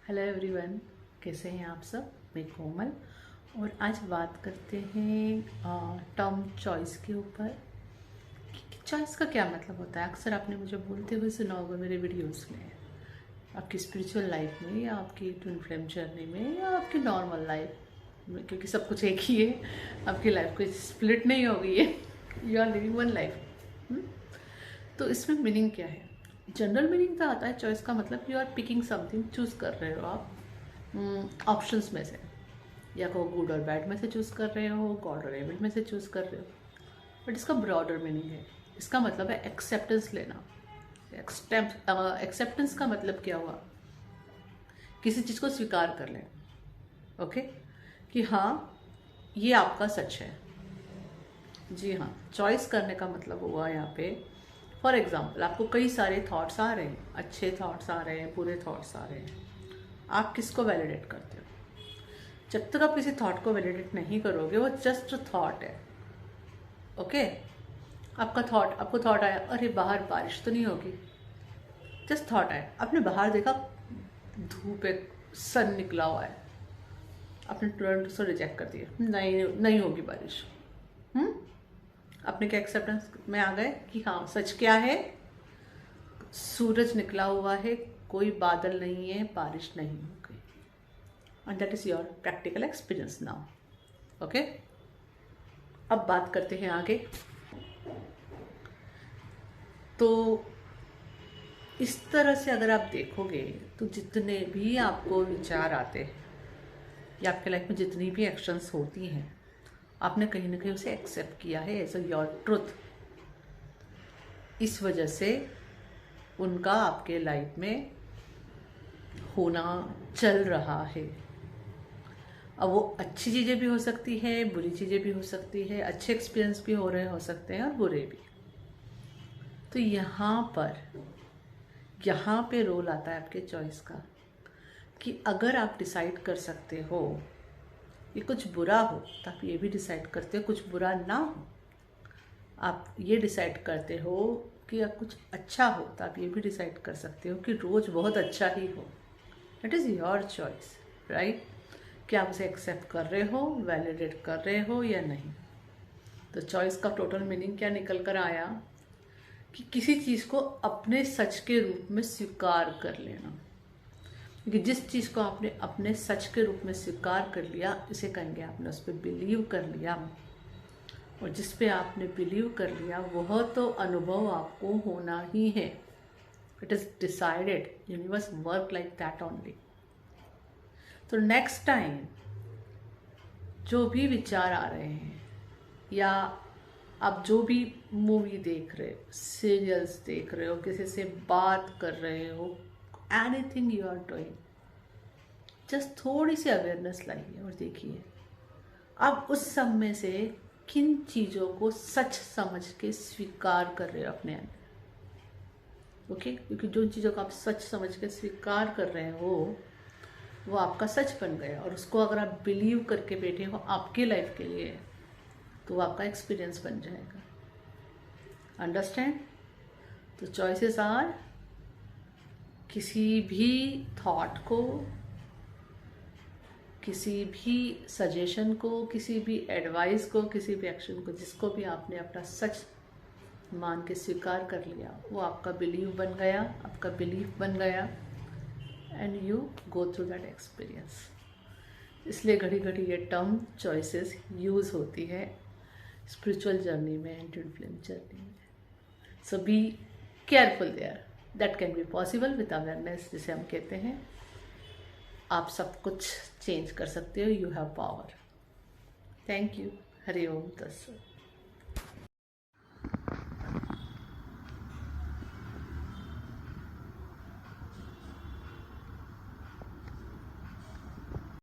Hello everyone, कैसे हैं आप सब। मैं कोमल और आज बात करते हैं टर्म चॉइस के ऊपर कि चॉइस का क्या मतलब होता है। अक्सर आपने मुझे बोलते हुए सुना होगा मेरे वीडियोस में, आपकी स्पिरिचुअल लाइफ में या आपकी ट्विन फ्लेम जर्नी में या आपकी नॉर्मल लाइफ में, क्योंकि सब कुछ एक ही है। आपकी लाइफ कोई स्प्लिट नहीं हो गई है, you are living one life. तो इसमें मीनिंग क्या है। जनरल मीनिंग तो आता है चॉइस का मतलब you are picking something, choose कर रहे हो आप ऑप्शंस में से, या को गुड और बैड में से चूज कर रहे हो, गॉड और एविल में से चूज कर रहे हो। बट इसका ब्रॉडर मीनिंग है, इसका मतलब है एक्सेप्टेंस लेना। एक्सेप्टेंस का मतलब क्या हुआ, किसी चीज़ को स्वीकार कर लें। ओके कि हाँ ये आपका सच है। जी हाँ, चॉइस करने का मतलब हुआ यहाँ पे, फॉर एग्जाम्पल आपको कई सारे थॉट्स आ रहे हैं, अच्छे थॉट्स आ रहे हैं, बुरे थॉट्स आ रहे हैं। आप किसको वैलिडेट करते हो। जब तक आप किसी थॉट को वैलिडेट नहीं करोगे, वो जस्ट थॉट है। ओके आपको थॉट आया, अरे बाहर बारिश तो नहीं होगी, जस्ट थॉट आया। आपने बाहर देखा धूप है, सन निकला हुआ है, आपने तुरंत उसको रिजेक्ट कर दिया, नहीं होगी बारिश। आपने क्या एक्सेप्टेंस में आ गए कि हाँ सच क्या है, सूरज निकला हुआ है, कोई बादल नहीं है, बारिश नहीं होगी। And that is your practical experience now. Okay, अब बात करते हैं आगे। तो इस तरह से अगर आप देखोगे तो जितने भी आपको विचार आते हैं या आपके लाइफ में जितनी भी एक्शंस होती हैं, आपने कहीं ना कहीं उसे एक्सेप्ट किया है एज अ योर ट्रुथ। इस वजह से उनका आपके लाइफ में होना चल रहा है। अब वो अच्छी चीज़ें भी हो सकती है, बुरी चीज़ें भी हो सकती है, अच्छे एक्सपीरियंस भी हो सकते हैं और बुरे भी। तो यहाँ पे रोल आता है आपके चॉइस का, कि अगर आप डिसाइड कर सकते हो कि कुछ बुरा हो तो आप ये भी डिसाइड करते हो कुछ बुरा ना हो। आप ये डिसाइड करते हो कि अब कुछ अच्छा हो तो आप ये भी डिसाइड कर सकते हो कि रोज़ बहुत अच्छा ही हो। It is your choice, right. कि आप उसे एक्सेप्ट कर रहे हो, वैलिडेट कर रहे हो या नहीं। तो चॉइस का टोटल मीनिंग क्या निकल कर आया कि किसी चीज़ को अपने सच के रूप में स्वीकार कर लेना। क्योंकि जिस चीज़ को आपने अपने सच के रूप में स्वीकार कर लिया, इसे कहेंगे आपने उस पर बिलीव कर लिया। और जिस पे आपने बिलीव कर लिया वह तो अनुभव आपको होना ही है। It is decided, universe work like that only. तो नेक्स्ट टाइम जो भी विचार आ रहे हैं, या आप जो भी मूवी देख रहे हो, सीरियल्स देख रहे हो, किसी से बात कर रहे हो, anything you are doing, just थोड़ी सी अवेयरनेस लाइए और देखिए आप उस सब में से किन चीज़ों को सच समझ के स्वीकार कर रहे हो अपने अंदर। ओके, क्योंकि जो चीज़ों को आप सच समझ के स्वीकार कर रहे हो वो आपका सच बन गया, और उसको अगर आप बिलीव करके बैठे हो आपके लाइफ के लिए, तो वो आपका एक्सपीरियंस बन जाएगा। अंडरस्टैंड। तो चॉइसेस आर, किसी भी थॉट को, किसी भी सजेशन को, किसी भी एडवाइस को, किसी भी एक्शन को, जिसको भी आपने अपना सच मान के स्वीकार कर लिया, वो आपका बिलीव बन गया, आपका बिलीफ बन गया, and you go through that experience. इसलिए घड़ी घड़ी ये टर्म चॉइसेस यूज़ होती है स्पिरिचुअल जर्नी में एंड ट्विन फ्लेम जर्नी में। So be careful there, that can be possible with awareness, जिसे हम कहते हैं आप सब कुछ चेंज कर सकते हो, you have power. Thank you. Hari ओम तत्सत।